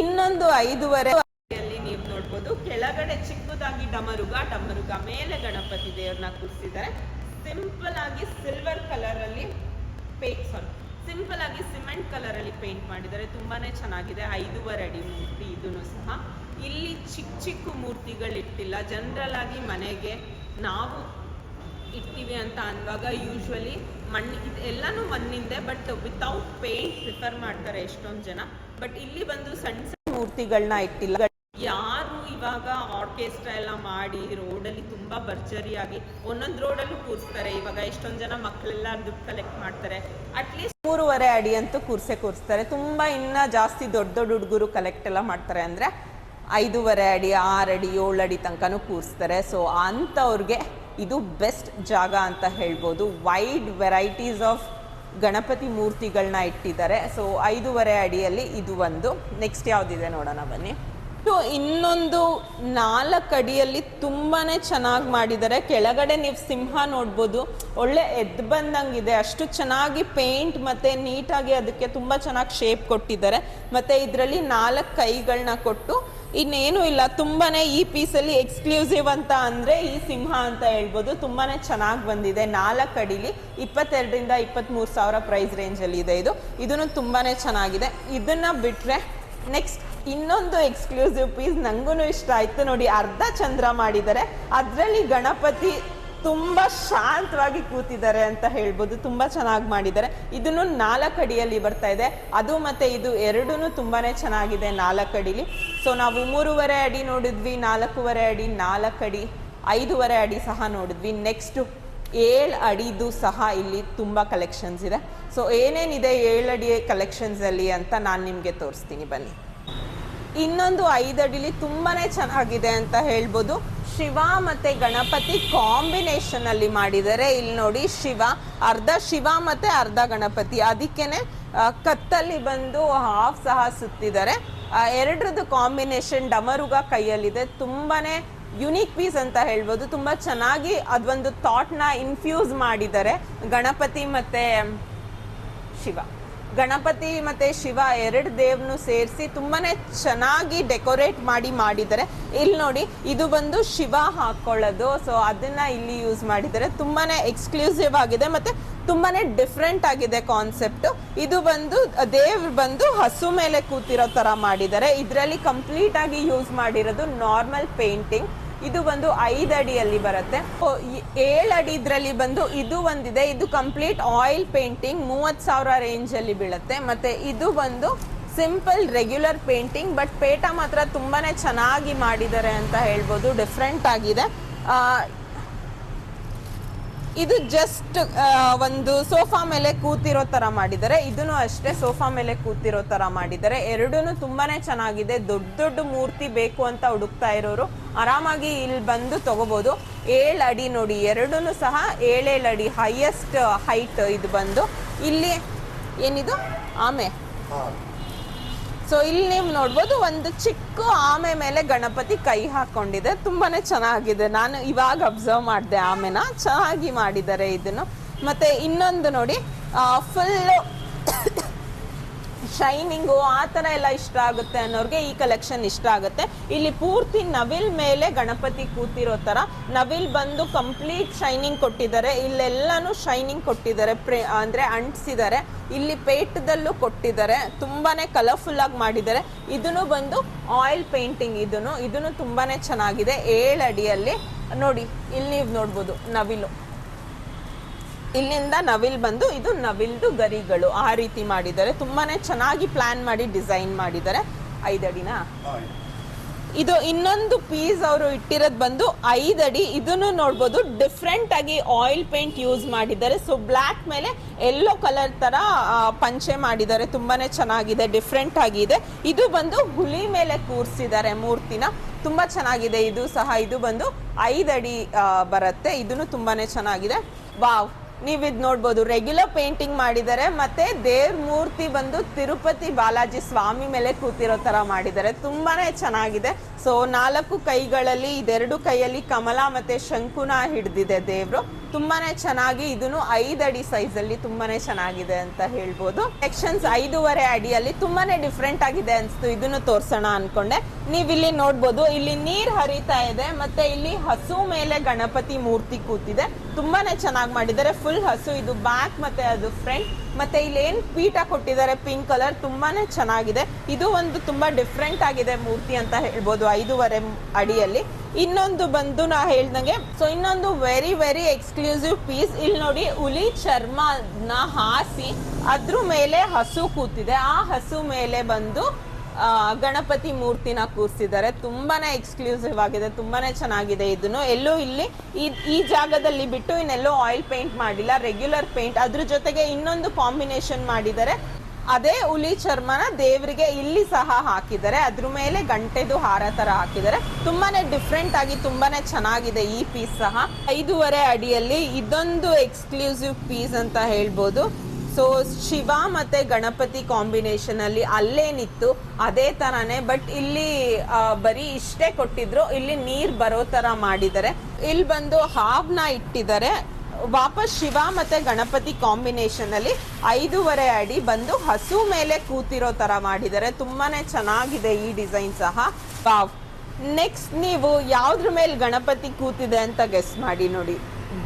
ಇನ್ನೊಂದು 5.5 ಅಡಿಯಲ್ಲಿ ನೀವು ನೋಡ್ಬೋದು. ಕೆಳಗಡೆ ಚಿಕ್ಕದಾಗಿ ಡಮರುಗ ಮೇಲೆ ಗಣಪತಿ ದೇವ್ರನ್ನ ಕೂರಿಸಿದ್ದಾರೆ. ಸಿಂಪಲ್ ಆಗಿ ಸಿಲ್ವರ್ ಕಲರ್ ಅಲ್ಲಿ ಸಿಂಪಲ್ ಆಗಿ ಸಿಮೆಂಟ್ ಕಲರ್ ಅಲ್ಲಿ ಪೇಂಟ್ ಮಾಡಿದ್ದಾರೆ. ತುಂಬಾನೇ ಚೆನ್ನಾಗಿದೆ. 5.5 ಅಡಿ ಮೂರ್ತಿ ಇದನ್ನು ಸಹ. ಇಲ್ಲಿ ಚಿಕ್ಕ ಮೂರ್ತಿಗಳಿಟ್ಟಿಲ್ಲ. ಜನರಲ್ ಆಗಿ ಮನೆಗೆ ನಾವು ಇಡ್ತೀವಿ ಅಂತ ಅನ್ನುವಾಗ ಯೂಶ್ವಲಿ ಎಲ್ಲನೂ ಮಣ್ಣಿಂದೆ, ಬಟ್ ವಿತೌಟ್ ಪೇಂಟ್ ಪ್ರಿಫರ್ ಮಾಡ್ತಾರೆ ಎಷ್ಟೊಂದು ಜನ. ಬಟ್ ಇಲ್ಲಿ ಬಂದು ಸಣ್ಣ ಸಣ್ಣ ಮೂರ್ತಿಗಳನ್ನ ಇಟ್ಟಿಲ್ಲ. ಯಾರು ಇವಾಗ ಆರ್ಕೆಸ್ಟ್ರಾ ಎಲ್ಲ ಮಾಡಿ ರೋಡಲ್ಲಿ ತುಂಬಾ ಭರ್ಜರಿಯಾಗಿ ಒಂದೊಂದು ರೋಡಲ್ಲೂ ಕೂರಿಸ್ತಾರೆ. ಇವಾಗ ಎಷ್ಟೊಂದು ಜನ ಮಕ್ಕಳೆಲ್ಲ ದುಡ್ಡು ಕಲೆಕ್ಟ್ ಮಾಡ್ತಾರೆ. ಅಟ್ಲೀಸ್ಟ್ 3.5 ಅಡಿ ಅಂತೂ ಕೂರಿಸ್ತಾರೆ. ತುಂಬಾ ಇನ್ನ ಜಾಸ್ತಿ ದೊಡ್ಡ ಹುಡುಗರು ಕಲೆಕ್ಟ್ ಎಲ್ಲ ಮಾಡ್ತಾರೆ ಅಂದ್ರೆ 5.5 ಅಡಿ 6 ಅಡಿ 7 ಅಡಿ ತನಕನೂ ಕೂರಿಸ್ತಾರೆ. ಸೊ ಅಂಥವ್ರಿಗೆ ಇದು ಬೆಸ್ಟ್ ಜಾಗ ಅಂತ ಹೇಳ್ಬೋದು. ವೈಡ್ ವೆರೈಟೀಸ್ ಆಫ್ ಗಣಪತಿ ಮೂರ್ತಿಗಳನ್ನ ಇಟ್ಟಿದ್ದಾರೆ. ಸೊ 5.5 ಅಡಿಯಲ್ಲಿ ಇದು ಒಂದು. ನೆಕ್ಸ್ಟ್ ಯಾವುದಿದೆ ನೋಡೋಣ ಬನ್ನಿ. ಇನ್ನೊಂದು 4 ಅಡಿಯಲ್ಲಿ ತುಂಬಾ ಚೆನ್ನಾಗಿ ಮಾಡಿದ್ದಾರೆ. ಕೆಳಗಡೆ ನೀವು ಸಿಂಹ ನೋಡ್ಬೋದು, ಒಳ್ಳೆ ಎದ್ದು ಬಂದಂಗಿದೆ. ಅಷ್ಟು ಚೆನ್ನಾಗಿ ಪೇಂಟ್ ಮತ್ತು ನೀಟಾಗಿ ಅದಕ್ಕೆ ತುಂಬ ಚೆನ್ನಾಗಿ ಶೇಪ್ ಕೊಟ್ಟಿದ್ದಾರೆ. ಮತ್ತು ಇದರಲ್ಲಿ 4 ಕೈಗಳನ್ನ ಕೊಟ್ಟು ಇನ್ನೇನು ಇಲ್ಲ. ತುಂಬಾ ಈ ಪೀಸಲ್ಲಿ ಎಕ್ಸ್ಕ್ಲೂಸಿವ್ ಅಂತ ಅಂದರೆ ಈ ಸಿಂಹ ಅಂತ ಹೇಳ್ಬೋದು. ತುಂಬಾ ಚೆನ್ನಾಗಿ ಬಂದಿದೆ. 4 ಅಡಿಲಿ 22,000 ರಿಂದ 23,000 ಪ್ರೈಸ್ ರೇಂಜಲ್ಲಿ ಇದೆ ಇದು. ಇದನ್ನು ತುಂಬಾ ಚೆನ್ನಾಗಿದೆ. ಇದನ್ನು ಬಿಟ್ಟರೆ ನೆಕ್ಸ್ಟ್ ಇನ್ನೊಂದು ಎಕ್ಸ್ಕ್ಲೂಸಿವ್ ಪೀಸ್ ನನಗೂ ಇಷ್ಟ ಆಯಿತು ನೋಡಿ. ಅರ್ಧ ಚಂದ್ರ ಮಾಡಿದ್ದಾರೆ. ಅದರಲ್ಲಿ ಗಣಪತಿ ತುಂಬ ಶಾಂತವಾಗಿ ಕೂತಿದ್ದಾರೆ ಅಂತ ಹೇಳ್ಬೋದು. ತುಂಬ ಚೆನ್ನಾಗಿ ಮಾಡಿದ್ದಾರೆ. ಇದನ್ನು 4 ಅಡಿಯಲ್ಲಿ ಬರ್ತಾ ಇದೆ. ಅದು ಮತ್ತು ಇದು ಎರಡೂ ತುಂಬಾ ಚೆನ್ನಾಗಿದೆ 4 ಅಡಿಲಿ. ಸೊ ನಾವು 3.5 ಅಡಿ ನೋಡಿದ್ವಿ, 4.5 ಅಡಿ, 4 ಅಡಿ, 5.5 ಅಡಿ ಸಹ ನೋಡಿದ್ವಿ. ನೆಕ್ಸ್ಟು 7 ಅಡಿದು ಸಹ ಇಲ್ಲಿ ತುಂಬ ಕಲೆಕ್ಷನ್ಸ್ ಇದೆ. ಸೊ ಏನೇನಿದೆ 7 ಅಡಿ ಕಲೆಕ್ಷನ್ಸಲ್ಲಿ ಅಂತ ನಾನು ನಿಮಗೆ ತೋರಿಸ್ತೀನಿ ಬನ್ನಿ. ಇನ್ನೊಂದು 5 ಅಡಿಲಿ ತುಂಬಾ ಚೆನ್ನಾಗಿದೆ ಅಂತ ಹೇಳ್ಬೋದು. ಶಿವ ಮತ್ತು ಗಣಪತಿ ಕಾಂಬಿನೇಷನ್ ಅಲ್ಲಿ ಮಾಡಿದ್ದಾರೆ. ಇಲ್ಲಿ ನೋಡಿ, ಅರ್ಧ ಶಿವ ಮತ್ತು ಅರ್ಧ ಗಣಪತಿ. ಅದಕ್ಕೇನೆ ಕತ್ತಲ್ಲಿ ಬಂದು ಹಾಫ್ ಸಹ ಸುತ್ತಿದ್ದಾರೆ. ಎರಡರದ್ದು ಕಾಂಬಿನೇಷನ್ ಡಮರುಗ ಕೈಯಲ್ಲಿದೆ. ತುಂಬಾ ಯುನೀಕ್ ಪೀಸ್ ಅಂತ ಹೇಳ್ಬೋದು. ತುಂಬ ಚೆನ್ನಾಗಿ ಅದೊಂದು ಥಾಟ್ನ ಇನ್ಫ್ಯೂಸ್ ಮಾಡಿದ್ದಾರೆ. ಗಣಪತಿ ಮತ್ತು ಶಿವ ಎರಡು ದೇವ್ರನ್ನು ಸೇರಿಸಿ ತುಂಬಾ ಚೆನ್ನಾಗಿ ಡೆಕೋರೇಟ್ ಮಾಡಿದ್ದಾರೆ. ಇಲ್ಲಿ ನೋಡಿ, ಇದು ಬಂದು ಶಿವ ಹಾಕೊಳ್ಳೋದು. ಸೊ ಅದನ್ನ ಇಲ್ಲಿ ಯೂಸ್ ಮಾಡಿದ್ದಾರೆ. ತುಂಬಾ ಎಕ್ಸ್ಕ್ಲೂಸಿವ್ ಆಗಿದೆ ಮತ್ತು ತುಂಬಾ ಡಿಫ್ರೆಂಟ್ ಆಗಿದೆ ಕಾನ್ಸೆಪ್ಟ್. ಇದು ಬಂದು ದೇವ್ರು ಬಂದು ಹಸು ಮೇಲೆ ಕೂತಿರೋ ಥರ ಮಾಡಿದ್ದಾರೆ. ಇದರಲ್ಲಿ ಕಂಪ್ಲೀಟ್ ಆಗಿ ಯೂಸ್ ಮಾಡಿರೋದು ನಾರ್ಮಲ್ ಪೇಂಟಿಂಗ್. ಇದು ಬಂದು 5 ಅಡಿಯಲ್ಲಿ ಬರುತ್ತೆ. 7 ಅಡಿ ಇದರಲ್ಲಿ ಬಂದು ಇದು ಒಂದಿದೆ. ಇದು ಕಂಪ್ಲೀಟ್ ಆಯಿಲ್ ಪೇಂಟಿಂಗ್ 30,000 ರೇಂಜಲ್ಲಿ ಬೀಳುತ್ತೆ. ಮತ್ತು ಇದು ಬಂದು ಸಿಂಪಲ್ ರೆಗ್ಯುಲರ್ ಪೇಂಟಿಂಗ್, ಬಟ್ ಪೇಟ ಮಾತ್ರ ತುಂಬಾ ಚೆನ್ನಾಗಿ ಮಾಡಿದ್ದಾರೆ ಅಂತ ಹೇಳ್ಬೋದು. ಡಿಫ್ರೆಂಟ್ ಆಗಿದೆ. ಇದು ಜಸ್ಟ್ ಒಂದು ಸೋಫಾ ಮೇಲೆ ಕೂತಿರೋ ಥರ ಮಾಡಿದ್ದಾರೆ. ಇದನ್ನು ಅಷ್ಟೇ ಸೋಫಾ ಮೇಲೆ ಕೂತಿರೋ ಥರ ಮಾಡಿದ್ದಾರೆ. ಎರಡೂ ತುಂಬಾ ಚೆನ್ನಾಗಿದೆ. ದೊಡ್ಡ ಮೂರ್ತಿ ಬೇಕು ಅಂತ ಹುಡುಕ್ತಾ ಇರೋರು ಆರಾಮಾಗಿ ಇಲ್ಲಿ ಬಂದು ತಗೋಬೋದು. 7 ಅಡಿ ನೋಡಿ, ಎರಡೂ ಸಹ 7 ಅಡಿ ಹೈಯೆಸ್ಟ್ ಹೈಟ್. ಇದು ಬಂದು ಇಲ್ಲಿ ಏನಿದು ಆಮೆ. ಸೊ ಇಲ್ಲಿ ನೀವು ನೋಡ್ಬೋದು, ಒಂದು ಚಿಕ್ಕ ಆಮೆ ಮೇಲೆ ಗಣಪತಿ ಕೈ ಹಾಕೊಂಡಿದೆ. ತುಂಬಾ ಚೆನ್ನಾಗಿದೆ. ನಾನು ಇವಾಗ ಅಬ್ಸರ್ವ್ ಮಾಡಿದೆ ಆಮೆನ. ಚೆನ್ನಾಗಿ ಮಾಡಿದ್ದಾರೆ ಇದನ್ನು. ಮತ್ತು ಇನ್ನೊಂದು ನೋಡಿ, ಫುಲ್ಲು ಶೈನಿಂಗು ಆ ಥರ ಎಲ್ಲ ಇಷ್ಟ ಆಗುತ್ತೆ ಅನ್ನೋರಿಗೆ ಈ ಕಲೆಕ್ಷನ್ ಇಷ್ಟ ಆಗುತ್ತೆ. ಇಲ್ಲಿ ಪೂರ್ತಿ ನವಿಲ್ ಮೇಲೆ ಗಣಪತಿ ಕೂತಿರೋ ಥರ ನವಿಲ್ ಬಂದು ಕಂಪ್ಲೀಟ್ ಶೈನಿಂಗ್ ಕೊಟ್ಟಿದ್ದಾರೆ. ಇಲ್ಲೆಲ್ಲಾನು ಶೈನಿಂಗ್ ಕೊಟ್ಟಿದ್ದಾರೆ, ಅಂದರೆ ಅಂಟಿಸಿದ್ದಾರೆ. ಇಲ್ಲಿ ಪೇಟದಲ್ಲೂ ಕೊಟ್ಟಿದ್ದಾರೆ. ತುಂಬಾ ಕಲರ್ಫುಲ್ಲಾಗಿ ಮಾಡಿದ್ದಾರೆ. ಇದನ್ನು ಬಂದು ಆಯಿಲ್ ಪೇಂಟಿಂಗ್. ಇದನ್ನು ತುಂಬಾ ಚೆನ್ನಾಗಿದೆ. 7 ಅಡಿಯಲ್ಲಿ ನೋಡಿ, ಇಲ್ಲಿ ನೀವು ನೋಡ್ಬೋದು ನವಿಲು. ಇಲ್ಲಿಂದ ನವಿಲ್ ಬಂದು ಇದು ನವಿಲ್ದು ಗರಿಗಳು ಆ ರೀತಿ ಮಾಡಿದ್ದಾರೆ. ತುಂಬಾ ಚೆನ್ನಾಗಿ ಪ್ಲಾನ್ ಮಾಡಿ ಡಿಸೈನ್ ಮಾಡಿದ್ದಾರೆ. 5 ಅಡಿನಾ ಇದು. ಇನ್ನೊಂದು ಪೀಸ್ ಅವರು ಇಟ್ಟಿರೋದು ಬಂದು 5 ಅಡಿ. ಇದನ್ನು ನೋಡ್ಬೋದು, ಡಿಫ್ರೆಂಟ್ ಆಗಿ ಆಯಿಲ್ ಪೇಂಟ್ ಯೂಸ್ ಮಾಡಿದ್ದಾರೆ. ಸೊ ಬ್ಲ್ಯಾಕ್ ಮೇಲೆ ಯೆಲ್ಲೋ ಕಲರ್ ತರ ಪಂಚೆ ಮಾಡಿದ್ದಾರೆ. ತುಂಬಾನೇ ಚೆನ್ನಾಗಿದೆ, ಡಿಫ್ರೆಂಟ್ ಆಗಿದೆ. ಇದು ಬಂದು ಹುಲಿ ಮೇಲೆ ಕೂರಿಸಿದ್ದಾರೆ ಮೂರ್ತಿನ. ತುಂಬಾ ಚೆನ್ನಾಗಿದೆ ಇದು ಸಹ. ಇದು ಬಂದು 5 ಅಡಿ ಬರುತ್ತೆ. ಇದನ್ನು ತುಂಬಾನೇ ಚೆನ್ನಾಗಿದೆ. ವಾವ್, ನೀವು ಇದು ನೋಡ್ಬೋದು, ರೆಗ್ಯುಲರ್ ಪೇಂಟಿಂಗ್ ಮಾಡಿದ್ದಾರೆ. ಮತ್ತೆ ದೇವ್ರ ಮೂರ್ತಿ ಬಂದು ತಿರುಪತಿ ಬಾಲಾಜಿ ಸ್ವಾಮಿ ಮೇಲೆ ಕೂತಿರೋ ತರ ಮಾಡಿದ್ದಾರೆ. ತುಂಬಾನೇ ಚೆನ್ನಾಗಿದೆ. ಸೊ 4 ಕೈಗಳಲ್ಲಿ, ಇದೆರಡು ಕೈಯಲ್ಲಿ ಕಮಲ ಮತ್ತೆ ಶಂಕುನ ಹಿಡ್ದಿದೆ ದೇವ್ರು. ತುಂಬಾನೇ ಚೆನ್ನಾಗಿ. ಇದನ್ನು 5 ಅಡಿ ಸೈಜ್ ಅಲ್ಲಿ ತುಂಬಾನೇ ಚೆನ್ನಾಗಿದೆ ಅಂತ ಹೇಳ್ಬೋದು. ಸೆಕ್ಷನ್ಸ್ 5.5 ಅಡಿಯಲ್ಲಿ ತುಂಬಾನೇ ಡಿಫ್ರೆಂಟ್ ಆಗಿದೆ ಅನ್ಸ್ತು. ಇದನ್ನು ತೋರ್ಸೋಣ ಅನ್ಕೊಂಡೆ. ನೀವು ಇಲ್ಲಿ ನೋಡ್ಬೋದು, ಇಲ್ಲಿ ನೀರ್ ಹರಿತಾ ಇದೆ. ಮತ್ತೆ ಇಲ್ಲಿ ಹಸು ಮೇಲೆ ಗಣಪತಿ ಮೂರ್ತಿ ಕೂತಿದೆ. ತುಂಬಾನೇ ಚೆನ್ನಾಗಿ ಮಾಡಿದ್ದಾರೆ. ಫುಲ್ ಹಸು. ಇದು ಬ್ಯಾಕ್ ಮತ್ತೆ ಅದು ಫ್ರಂಟ್. ಮತ್ತೆ ಇಲ್ಲಿ ಏನ್ ಪೀಠ ಕೊಟ್ಟಿದ್ದಾರೆ ಪಿಂಕ್ ಕಲರ್, ತುಂಬಾನೇ ಚೆನ್ನಾಗಿದೆ. ಇದು ಒಂದು ತುಂಬಾ ಡಿಫ್ರೆಂಟ್ ಆಗಿದೆ ಮೂರ್ತಿ ಅಂತ ಹೇಳ್ಬೋದು 5.5 ಅಡಿಯಲ್ಲಿ. ಇನ್ನೊಂದು ಬಂದು ನಾ ಹೇಳ್ದಂಗೆ, ಸೊ ಇನ್ನೊಂದು ವೆರಿ ವೆರಿ ಎಕ್ಸ್ಕ್ಲೂಸಿವ್ ಪೀಸ್. ಇಲ್ಲಿ ನೋಡಿ, ಹುಲಿ ಚರ್ಮನ ಹಾಸಿ ಅದ್ರ ಮೇಲೆ ಹಸು ಕೂತಿದೆ. ಆ ಹಸು ಮೇಲೆ ಬಂದು ಗಣಪತಿ ಮೂರ್ತಿನ ಕೂರಿಸಿದ್ದಾರೆ. ತುಂಬಾನೇ ಎಕ್ಸ್ಕ್ಲೂಸಿವ್ ಆಗಿದೆ. ತುಂಬಾನೇ ಚೆನ್ನಾಗಿದೆ. ಇದನ್ನು ಎಲ್ಲೂ ಇಲ್ಲಿ ಈ ಜಾಗದಲ್ಲಿ ಬಿಟ್ಟು ಇನ್ನೆಲ್ಲೋ ಆಯಿಲ್ ಪೇಂಟ್ ಮಾಡಿಲ್ಲ, ರೆಗ್ಯುಲರ್ ಪೇಂಟ್. ಅದ್ರ ಜೊತೆಗೆ ಇನ್ನೊಂದು ಕಾಂಬಿನೇಷನ್ ಮಾಡಿದ್ದಾರೆ. ಅದೇ ಹುಲಿ ಚರ್ಮನ ದೇವರಿಗೆ ಇಲ್ಲಿ ಸಹ ಹಾಕಿದ್ದಾರೆ, ಅದ್ರ ಮೇಲೆ ಗಂಟೆದು ಹಾರ ತರ ಹಾಕಿದ್ದಾರೆ. ತುಂಬಾನೇ ಡಿಫ್ರೆಂಟ್ ಆಗಿ ತುಂಬಾನೇ ಚೆನ್ನಾಗಿದೆ ಈ ಪೀಸ್ ಸಹ. 5.5 ಅಡಿಯಲ್ಲಿ ಇದೊಂದು ಎಕ್ಸ್ಕ್ಲೂಸಿವ್ ಪೀಸ್ ಅಂತ ಹೇಳ್ಬೋದು. ಸೊ ಶಿವ ಮತ್ತೆ ಗಣಪತಿ ಕಾಂಬಿನೇಷನ್ ಅಲ್ಲಿ ಅಲ್ಲೇನಿತ್ತು ಅದೇ ತರಾನೇ, ಬಟ್ ಇಲ್ಲಿ ಬರೀ ಇಷ್ಟೇ ಕೊಟ್ಟಿದ್ರು, ಇಲ್ಲಿ ನೀರ್ ಬರೋ ತರ ಮಾಡಿದ್ದಾರೆ. ಇಲ್ಲಿ ಬಂದು ಹಾವ್ನ ಇಟ್ಟಿದ್ದಾರೆ. ವಾಪಸ್ ಶಿವ ಮತ್ತೆ ಗಣಪತಿ ಕಾಂಬಿನೇಷನ್ ಅಲ್ಲಿ 5.5 ಅಡಿ ಬಂದು ಹಸು ಮೇಲೆ ಕೂತಿರೋ ತರ ಮಾಡಿದ್ದಾರೆ. ತುಂಬಾನೇ ಚೆನ್ನಾಗಿದೆ ಈ ಡಿಸೈನ್ ಸಹ. ವಾವ್. ನೆಕ್ಸ್ಟ್ ನೀವು ಯಾವ್ದ್ರ ಮೇಲೆ ಗಣಪತಿ ಕೂತಿದೆ ಅಂತ ಗೆಸ್ ಮಾಡಿ ನೋಡಿ.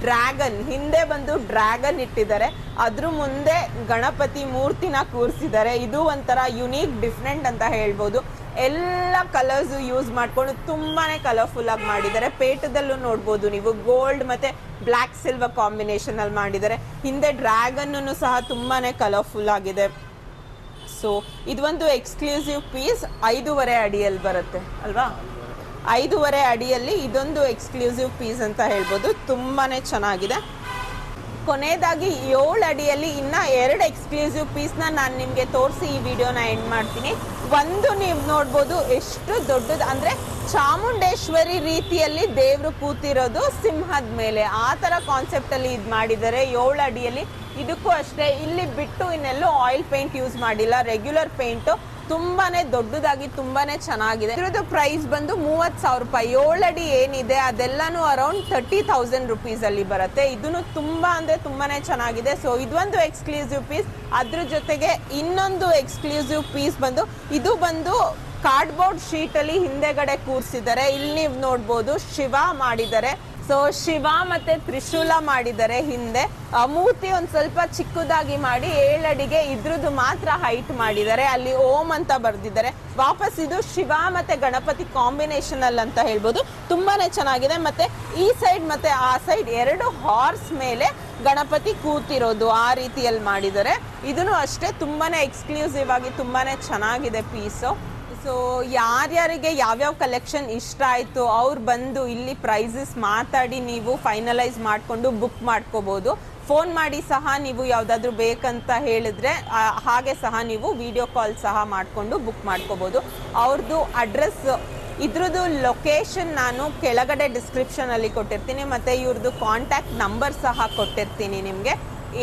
ಡ್ರ್ಯಾಗನ್, ಹಿಂದೆ ಬಂದು ಡ್ರ್ಯಾಗನ್ ಇಟ್ಟಿದ್ದಾರೆ, ಅದ್ರ ಮುಂದೆ ಗಣಪತಿ ಮೂರ್ತಿನ ಕೂರಿಸಿದ್ದಾರೆ. ಇದು ಒಂಥರ ಯುನೀಕ್ ಡಿಫ್ರೆಂಟ್ ಅಂತ ಹೇಳ್ಬೋದು. ಎಲ್ಲ ಕಲರ್ಸ್ ಯೂಸ್ ಮಾಡ್ಕೊಂಡು ತುಂಬಾನೇ ಕಲರ್ಫುಲ್ ಆಗಿ ಮಾಡಿದ್ದಾರೆ. ಪೇಟದಲ್ಲೂ ನೋಡ್ಬೋದು ನೀವು, ಗೋಲ್ಡ್ ಮತ್ತೆ ಬ್ಲ್ಯಾಕ್ ಸಿಲ್ವರ್ ಕಾಂಬಿನೇಷನ್ ಅಲ್ಲಿ ಮಾಡಿದ್ದಾರೆ. ಹಿಂದೆ ಡ್ರ್ಯಾಗನ್ ಸಹ ತುಂಬಾನೇ ಕಲರ್ಫುಲ್ ಆಗಿದೆ. ಸೊ ಇದು ಒಂದು ಎಕ್ಸ್ಕ್ಲೂಸಿವ್ ಪೀಸ್ 5.5 ಅಡಿಯಲ್ಲಿ ಬರುತ್ತೆ ಅಲ್ವಾ. 5.5 ಅಡಿಯಲ್ಲಿ ಇದೊಂದು ಎಕ್ಸ್ಕ್ಲೂಸಿವ್ ಪೀಸ್ ಅಂತ ಹೇಳ್ಬೋದು. ತುಂಬಾನೇ ಚೆನ್ನಾಗಿದೆ. ಕೊನೆಯದಾಗಿ 7 ಅಡಿಯಲ್ಲಿ ಇನ್ನ 2 ಎಕ್ಸ್ಕ್ಲೂಸಿವ್ ಪೀಸ್ನ ನಾನು ನಿಮಗೆ ತೋರಿಸಿ ಈ ವಿಡಿಯೋನ ಎಂಡ್ ಮಾಡ್ತೀನಿ. ಒಂದು ನೀವು ನೋಡ್ಬೋದು ಎಷ್ಟು ದೊಡ್ಡದು ಅಂದ್ರೆ ಚಾಮುಂಡೇಶ್ವರಿ ರೀತಿಯಲ್ಲಿ ದೇವ್ರು ಕೂತಿರೋದು ಸಿಂಹದ ಮೇಲೆ, ಆ ತರ ಕಾನ್ಸೆಪ್ಟ್ ಅಲ್ಲಿ ಇದು ಮಾಡಿದ್ದಾರೆ 7 ಅಡಿಯಲ್ಲಿ. ಇದಕ್ಕೂ ಅಷ್ಟೇ, ಇಲ್ಲಿ ಬಿಟ್ಟು ಇನ್ನೆಲ್ಲೂ ಆಯಿಲ್ ಪೇಂಟ್ ಯೂಸ್ ಮಾಡಿಲ್ಲ, ರೆಗ್ಯುಲರ್ ಪೇಂಟ್. ತುಂಬಾನೇ ದೊಡ್ಡದಾಗಿ ತುಂಬಾನೇ ಚೆನ್ನಾಗಿದೆ. ಇದ್ರದ್ದು ಪ್ರೈಸ್ ಬಂದು 30,000 ರೂಪಾಯಿ. 7 ಅಡಿ ಏನಿದೆ ಅದೆಲ್ಲಾನು ಅರೌಂಡ್ 30,000 ರುಪೀಸ್ ಅಲ್ಲಿ ಬರುತ್ತೆ. ಇದನ್ನು ತುಂಬಾ ಅಂದ್ರೆ ತುಂಬಾನೇ ಚೆನ್ನಾಗಿದೆ. ಸೊ ಇದೊಂದು ಎಕ್ಸ್ಕ್ಲೂಸಿವ್ ಪೀಸ್. ಅದ್ರ ಜೊತೆಗೆ ಇನ್ನೊಂದು ಎಕ್ಸ್ಕ್ಲೂಸಿವ್ ಪೀಸ್ ಬಂದು ಇದು ಬಂದು ಕಾರ್ಡ್ಬೋರ್ಡ್ ಶೀಟ್ ಅಲ್ಲಿ ಹಿಂದೆಗಡೆ ಕೂರಿಸಿದ್ದಾರೆ. ಇಲ್ಲಿ ನೀವು ನೋಡ್ಬೋದು ಶಿವ ಮಾಡಿದ್ದಾರೆ. ಸೊ ಶಿವ ಮತ್ತೆ ತ್ರಿಶೂಲ ಮಾಡಿದ್ದಾರೆ ಹಿಂದೆ. ಮೂರ್ತಿ ಒಂದ್ ಸ್ವಲ್ಪ ಚಿಕ್ಕದಾಗಿ ಮಾಡಿ 7 ಅಡಿಗೆ ಇದ್ರದ್ದು ಮಾತ್ರ ಹೈಟ್ ಮಾಡಿದ್ದಾರೆ. ಅಲ್ಲಿ ಓಂ ಅಂತ ಬರ್ದಿದ್ದಾರೆ. ವಾಪಸ್ ಇದು ಶಿವ ಮತ್ತೆ ಗಣಪತಿ ಕಾಂಬಿನೇಷನ್ ಅಲ್ಲಿ ಅಂತ ಹೇಳ್ಬೋದು. ತುಂಬಾನೇ ಚೆನ್ನಾಗಿದೆ. ಮತ್ತೆ ಈ ಸೈಡ್ ಮತ್ತೆ ಆ ಸೈಡ್ 2 ಹಾರ್ಸ್ ಮೇಲೆ ಗಣಪತಿ ಕೂತಿರೋದು ಆ ರೀತಿಯಲ್ಲಿ ಮಾಡಿದ್ದಾರೆ. ಇದನ್ನು ಅಷ್ಟೇ ತುಂಬಾನೇ ಎಕ್ಸ್ಕ್ಲೂಸಿವ್ ಆಗಿ ತುಂಬಾನೇ ಚೆನ್ನಾಗಿದೆ ಪೀಸು. ಸೊ ಯಾರ್ಯಾರಿಗೆ ಯಾವ್ಯಾವ ಕಲೆಕ್ಷನ್ ಇಷ್ಟ ಆಯಿತು ಅವ್ರು ಬಂದು ಇಲ್ಲಿ ಪ್ರೈಸಸ್ ಮಾತಾಡಿ ನೀವು ಫೈನಲೈಸ್ ಮಾಡಿಕೊಂಡು ಬುಕ್ ಮಾಡ್ಕೋಬೋದು. ಫೋನ್ ಮಾಡಿ ಸಹ ನೀವು ಯಾವುದಾದ್ರೂ ಬೇಕಂತ ಹೇಳಿದ್ರೆ ಹಾಗೆ ಸಹ ನೀವು ವಿಡಿಯೋ ಕಾಲ್ ಸಹ ಮಾಡಿಕೊಂಡು ಬುಕ್ ಮಾಡ್ಕೋಬೋದು. ಅವ್ರದ್ದು ಅಡ್ರೆಸ್, ಇದ್ರದ್ದು ಲೊಕೇಶನ್ ನಾನು ಕೆಳಗಡೆ ಡಿಸ್ಕ್ರಿಪ್ಷನಲ್ಲಿ ಕೊಟ್ಟಿರ್ತೀನಿ, ಮತ್ತು ಇವ್ರದ್ದು ಕಾಂಟ್ಯಾಕ್ಟ್ ನಂಬರ್ ಸಹ ಕೊಟ್ಟಿರ್ತೀನಿ ನಿಮಗೆ.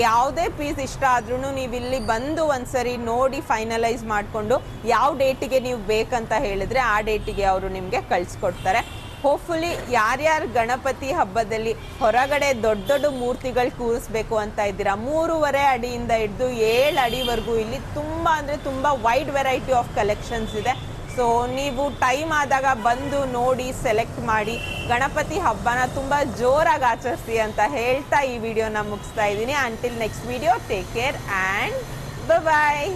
ಯಾವುದೇ ಪೀಸ್ ಇಷ್ಟ ಆದ್ರೂ ನೀವು ಇಲ್ಲಿ ಬಂದು ಒಂದ್ಸರಿ ನೋಡಿ ಫೈನಲೈಸ್ ಮಾಡಿಕೊಂಡು ಯಾವ ಡೇಟಿಗೆ ನೀವು ಬೇಕಂತ ಹೇಳಿದ್ರೆ ಆ ಡೇಟಿಗೆ ಅವರು ನಿಮಗೆ ಕಳಿಸ್ಕೊಡ್ತಾರೆ. ಹೋಪ್ಫುಲಿ ಯಾರ್ಯಾರು ಗಣಪತಿ ಹಬ್ಬದಲ್ಲಿ ಹೊರಗಡೆ ದೊಡ್ಡ ದೊಡ್ಡ ಮೂರ್ತಿಗಳು ಕೂರಿಸ್ಬೇಕು ಅಂತ ಇದ್ದೀರಾ, 3.5 ಅಡಿಯಿಂದ ಹಿಡಿದು 7 ಅಡಿವರೆಗೂ ಇಲ್ಲಿ ತುಂಬ ಅಂದರೆ ತುಂಬ ವೈಡ್ ವೆರೈಟಿ ಆಫ್ ಕಲೆಕ್ಷನ್ಸ್ ಇದೆ. ಸೊ ನೀವು ಟೈಮ್ ಆದಾಗ ಬಂದು ನೋಡಿ ಸೆಲೆಕ್ಟ್ ಮಾಡಿ ಗಣಪತಿ ಹಬ್ಬನ ತುಂಬ ಜೋರಾಗಿ ಆಚರಿಸಿ ಅಂತ ಹೇಳ್ತಾ ಈ ವಿಡಿಯೋನ ಮುಗಿಸ್ತಾ ಇದ್ದೀನಿ. Until next video, take care and bye.